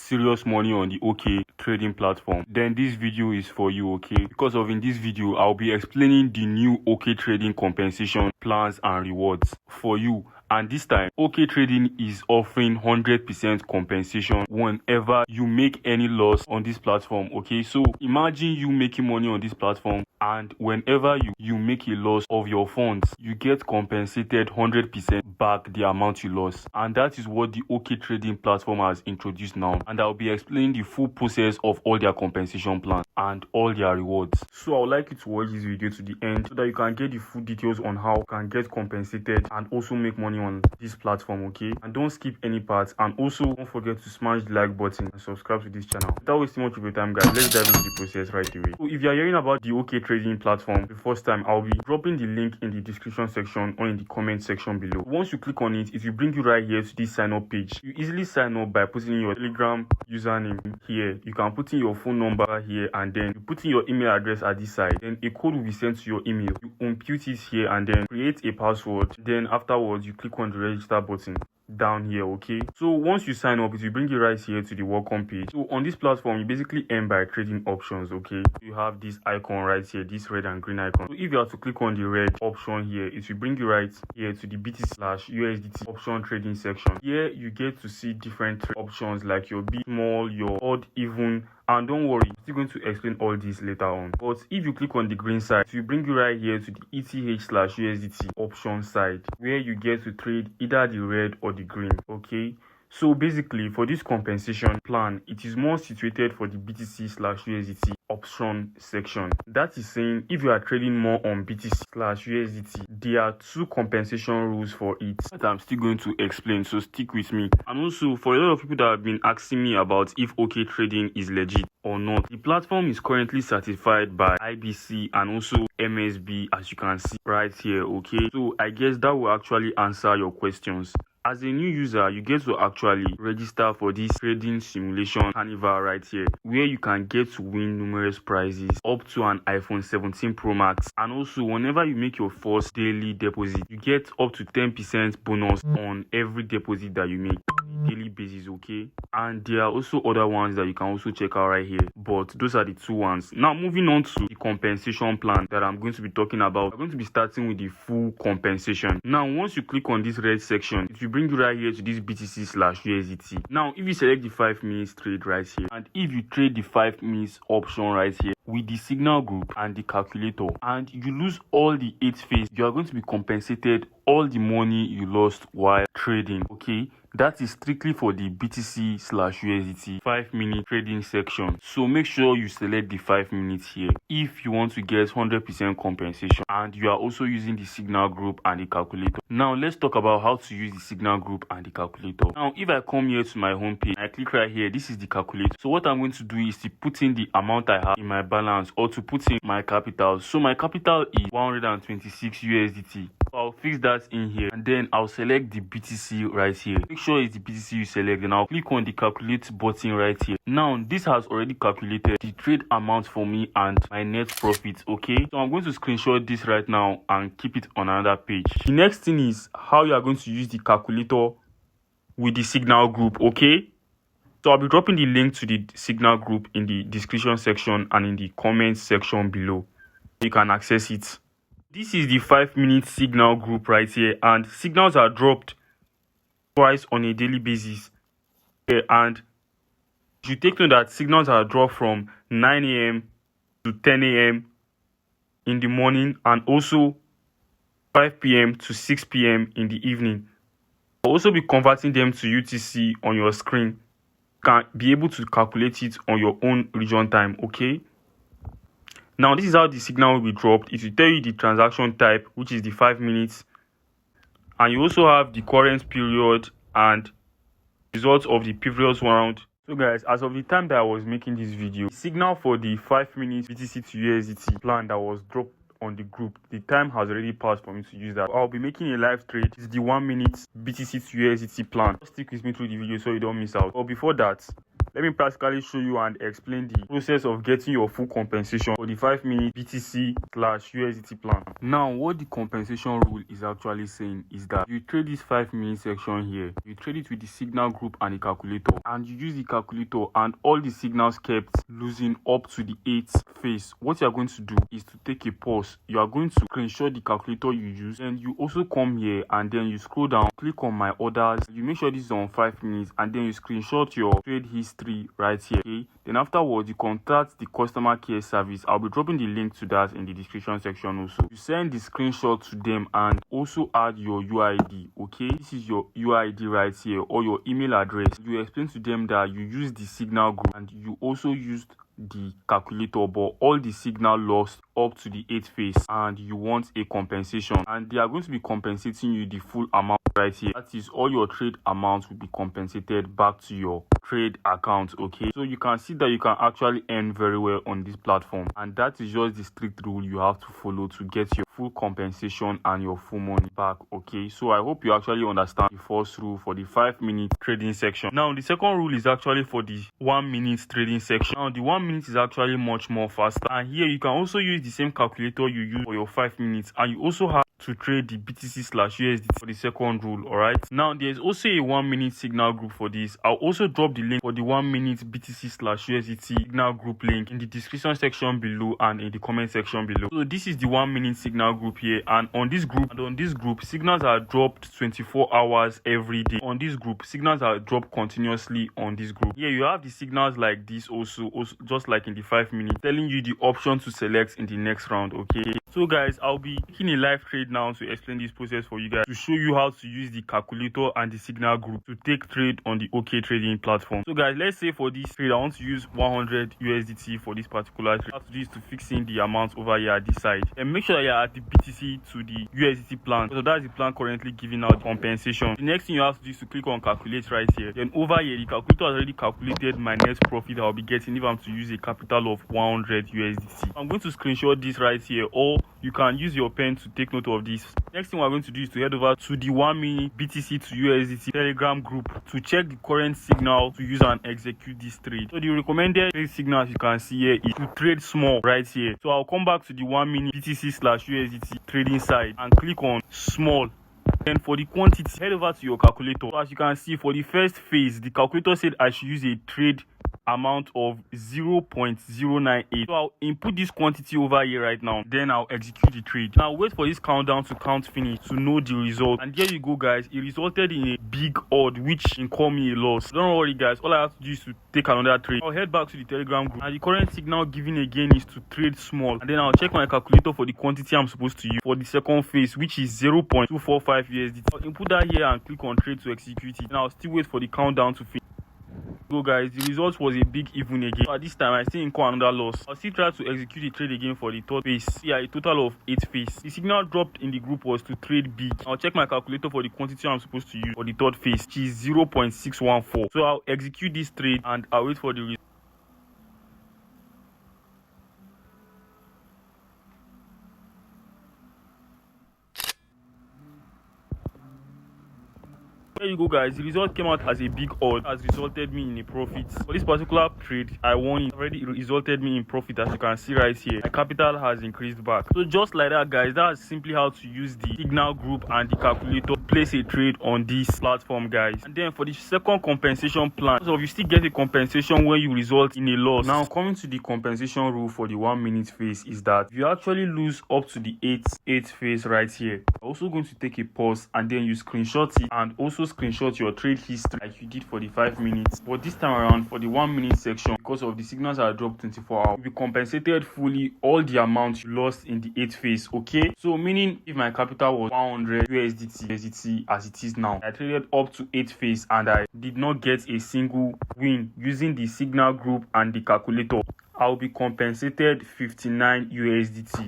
serious money on the OK trading platform, then this video is for you, okay? Because in this video, I'll be explaining the new OK trading compensation plans and rewards for you. And this time, OK Trading is offering 100% compensation whenever you make any loss on this platform, okay? So imagine you making money on this platform, and whenever you make a loss of your funds, you get compensated 100% back the amount you lost. And that is what the OK Trading platform has introduced now. And I'll be explaining the full process of all their compensation plans and all their rewards. So I would like you to watch this video to the end so that you can get the full details on how you can get compensated and also make money on this platform, okay? And don't skip any parts, and also don't forget to smash the like button and subscribe to this channel. Without wasting much of your time, guys, let's dive into the process right away. So if you are hearing about the OK Trading platform the first time, I'll be dropping the link in the description section or in the comment section below. Once you click on it, it will bring you right here to this sign up page. You easily sign up by putting in your Telegram username here. You can put in your phone number here, and then you put in your email address at this side. Then a code will be sent to your email. You input it here and then create a password. Then afterwards, you click on the register button down here, okay? So once you sign up, it will bring you right here to the welcome page. So on this platform, you basically earn by trading options, okay? You have this icon right here, this red and green icon. So if you have to click on the red option here, it will bring you right here to the BTC/USDT option trading section. Here you get to see different options like your big, small, your odd, even. And don't worry, I'm still going to explain all this later on. But if you click on the green side, it will bring you right here to the ETH/USDT option side, where you get to trade either the red or the green, okay? So basically, for this compensation plan, it is more situated for the BTC/USDT option section. That is saying, if you are trading more on BTC/USDT, there are two compensation rules for it that I'm still going to explain, so stick with me. And also, for a lot of people that have been asking me about if OK Trading is legit or not, the platform is currently certified by IBC and also MSB, as you can see right here, okay? So I guess that will actually answer your questions. As a new user, you get to actually register for this trading simulation carnival right here, where you can get to win numerous prizes up to an iPhone 17 Pro Max. And also, whenever you make your first daily deposit, you get up to 10% bonus on every deposit that you make on a daily basis, okay? And there are also other ones that you can also check out right here, but those are the two ones. Now, moving on to the compensation plan that I'm going to be talking about, I'm going to be starting with the full compensation. Now, once you click on this red section, it will bring you right here to this BTC/USDT. Now, if you select the 5 minutes trade right here, and if you trade the 5 minutes option right here with the signal group and the calculator, and you lose all the 8 phase, you are going to be compensated all the money you lost while trading, okay? That is strictly for the BTC/USDT 5-minute trading section. So make sure you select the 5 minutes here if you want to get 100% compensation, and you are also using the signal group and the calculator. Now let's talk about how to use the signal group and the calculator. Now if I come here to my home page, I click right here, this is the calculator. So what I'm going to do is to put in the amount I have in my balance, or to put in my capital. So my capital is 126 USDT. So I'll fix that in here, and then I'll select the BTC right here. Make sure it's the BTC you select, and I'll click on the calculate button right here. Now this has already calculated the trade amount for me and my net profit, okay? So I'm going to screenshot this right now and keep it on another page. The next thing is how you are going to use the calculator with the signal group, okay? So I'll be dropping the link to the signal group in the description section and in the comment section below. You can access it. This is the 5-minute signal group right here, and signals are dropped twice on a daily basis. And you take note that signals are dropped from 9 a.m. to 10 a.m. in the morning, and also 5 p.m. to 6 p.m. in the evening. I'll also be converting them to UTC on your screen. You can be able to calculate it on your own region time, okay? Now, this is how the signal will be dropped. It will tell you the transaction type, which is the 5 minutes. And you also have the current period and results of the previous round. So guys, as of the time that I was making this video, the signal for the 5 minutes BTC to USDT plan that was dropped on the group, the time has already passed for me to use that. I'll be making a live trade. It's the 1 minute BTC to USDT plan. Stick with me through the video so you don't miss out. But before that, let me practically show you and explain the process of getting your full compensation for the 5-minute BTC/USDT plan. Now, what the compensation rule is actually saying is that you trade this 5-minute section here, you trade it with the signal group and the calculator, and you use the calculator and all the signals kept losing up to the 8th phase. What you are going to do is to take a pause. You are going to screenshot the calculator you use, and you also come here and then you scroll down, click on my orders, you make sure this is on 5 minutes, and then you screenshot your trade history right here. Okay, then afterwards you contact the customer care service. I'll be dropping the link to that in the description section. Also, you send the screenshot to them and also add your UID. Okay, this is your UID right here, or your email address. You explain to them that you use the signal group and you also used the calculator, but all the signal lost up to the 8th phase, and you want a compensation, and they are going to be compensating you the full amount right here. That is, all your trade amounts will be compensated back to your trade account. Okay, so you can see that you can actually earn very well on this platform, and that is just the strict rule you have to follow to get your full compensation and your full money back. Okay, so I hope you actually understand the first rule for the 5-minute trading section. Now, the second rule is actually for the 1-minute trading section. Now, the 1 minute is actually much more faster, and here you can also use the same calculator you use for your 5 minutes, and you also have to trade the BTC/USDT for the second rule. All right, now there's also a 1-minute signal group for this. I'll also drop the link for the 1-minute BTC/USDT signal group link in the description section below and in the comment section below. So this is the 1-minute signal group here, and on this group signals are dropped 24 hours every day. On this group, signals are dropped continuously on this group. Here you have the signals like this also just like in the 5 minutes, telling you the option to select in the next round. Okay, so guys, I'll be taking a live trade now to explain this process for you guys, to show you how to use the calculator and the signal group to take trade on the OKTrading platform. So guys, let's say for this trade I want to use 100 USDT for this particular trade. I have to do is to fix in the amount over here at this side, and make sure that you're at the BTC to the USDT plan, so that's the plan currently giving out compensation. The next thing you have to do is to click on calculate right here. Then over here, the calculator has already calculated my net profit I'll be getting if I'm to use a capital of 100 USDT. I'm going to screenshot this right here, or you can use your pen to take note of this. Next thing we're going to do is to head over to the 1-minute BTC to USDT Telegram group to check the current signal to use and execute this trade. So the recommended trade signal, as you can see here, is to trade small right here. So I'll come back to the 1-minute BTC/USDT trading side and click on small. Then for the quantity, head over to your calculator. So as you can see, for the first phase, the calculator said I should use a trade amount of 0.098. So I'll input this quantity over here right now, then I'll execute the trade. Now wait for this countdown to count finish to know the result, and there you go guys, it resulted in a big odd, which can call me a loss. Don't worry guys, all I have to do is to take another trade. I'll head back to the Telegram group, and the current signal given again is to trade small, and then I'll check my calculator for the quantity I'm supposed to use for the second phase, which is 0.245 USDT. I'll input that here and click on trade to execute it, and I'll still wait for the countdown to finish. So guys, the result was a big even again. So at this time I still incur another loss. I'll still try to execute the trade again for the third phase. Yeah, a total of 8 phases. The signal dropped in the group was to trade big. I'll check my calculator for the quantity I'm supposed to use for the third phase, which is 0.614. So I'll execute this trade and I'll wait for the result. There you go guys, the result came out as a big odd, has resulted me in a profit. For this particular trade I won, it already resulted me in profit, as you can see right here. My capital has increased back. So just like that guys, that's simply how to use the signal group and the calculator to place a trade on this platform guys. And then for the second compensation plan, so you still get a compensation when you result in a loss. Now coming to the compensation rule for the 1-minute phase is that if you actually lose up to the 8th phase right here, you're also going to take a pause and then you screenshot it, and also screenshot your trade history like you did for the 5 minutes. But this time around for the 1-minute section, because of the signals are dropped 24 hours, you'll be compensated fully all the amount you lost in the 8th phase. Okay, so meaning if my capital was 100 USDT as it is now, I traded up to 8th phase and I did not get a single win using the signal group and the calculator, I'll be compensated 59 USDT.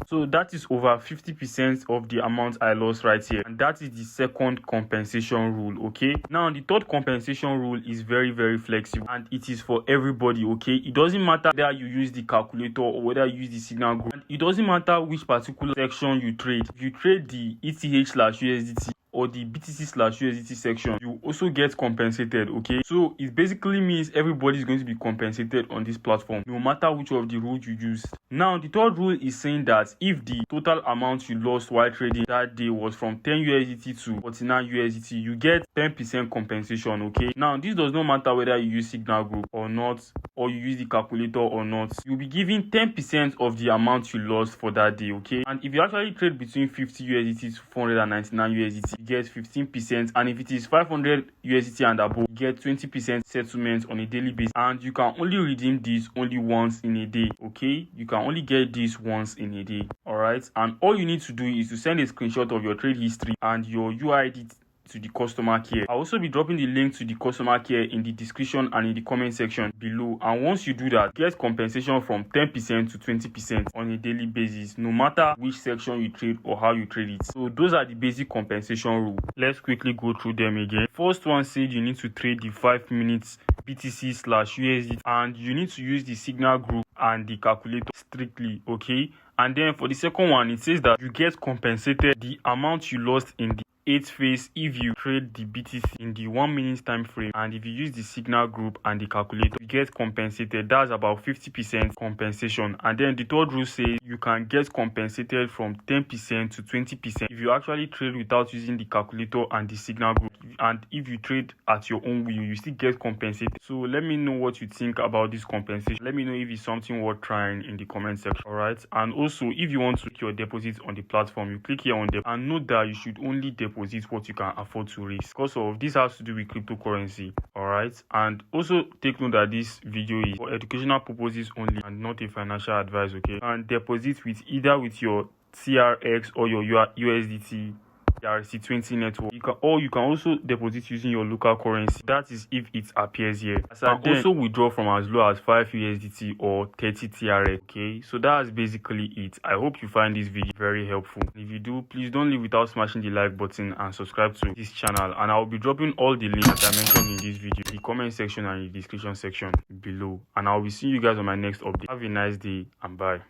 So that is over 50% of the amount I lost right here, and that is the second compensation rule. Okay, now the third compensation rule is very flexible, and it is for everybody. Okay, it doesn't matter whether you use the calculator or whether you use the signal group, and it doesn't matter which particular section you trade. If you trade the ETH/USDT or the BTC/USDT section, you also get compensated. Okay, so it basically means everybody is going to be compensated on this platform, no matter which of the rules you use. Now, the third rule is saying that if the total amount you lost while trading that day was from 10 USDT to 49 USDT, you get 10% compensation. Okay, now this does not matter whether you use Signal Group or not, or you use the calculator or not. You'll be given 10% of the amount you lost for that day. Okay, and if you actually trade between 50 USDT to 499 USDT, you get 15%, and if it is 500 USDT and above, you get 20% settlement on a daily basis, and you can only redeem this only once in a day. Okay, you can only get this once in a day. All right, and all you need to do is to send a screenshot of your trade history and your UID to the customer care. I'll also be dropping the link to the customer care in the description and in the comment section below. And once you do that, get compensation from 10% to 20% on a daily basis, no matter which section you trade or how you trade it. So those are the basic compensation rules. Let's quickly go through them again. First one said you need to trade the 5 minutes BTC/USD, and you need to use the Signal Group and the calculator strictly. Okay, and then for the second one, it says that you get compensated the amount you lost in the 8th phase if you trade the BTC in the 1 minute time frame, and if you use the Signal Group and the calculator, you get compensated. That's about 50% compensation. And then the third rule says you can get compensated from 10% to 20% if you actually trade without using the calculator and the Signal Group, and if you trade at your own will, you still get compensated. So let me know what you think about this compensation. Let me know if it's something worth trying in the comment section. All right, and also if you want to keep your deposits on the platform, you click here on them, and note that you should only deposit what you can afford to raise, because of this has to do with cryptocurrency. All right, and also take note that this video is for educational purposes only and not a financial advice. Okay, and deposit with either with your TRX or your USDT RC20 network. You can also deposit using your local currency. That is if it appears here. And also withdraw from as low as 5 USDT or 30 TRX. Okay, so that's basically it. I hope you find this video very helpful. If you do, please don't leave without smashing the like button and subscribe to this channel. And I will be dropping all the links that I mentioned in this video in the comment section and in the description section below. And I will be seeing you guys on my next update. Have a nice day and bye.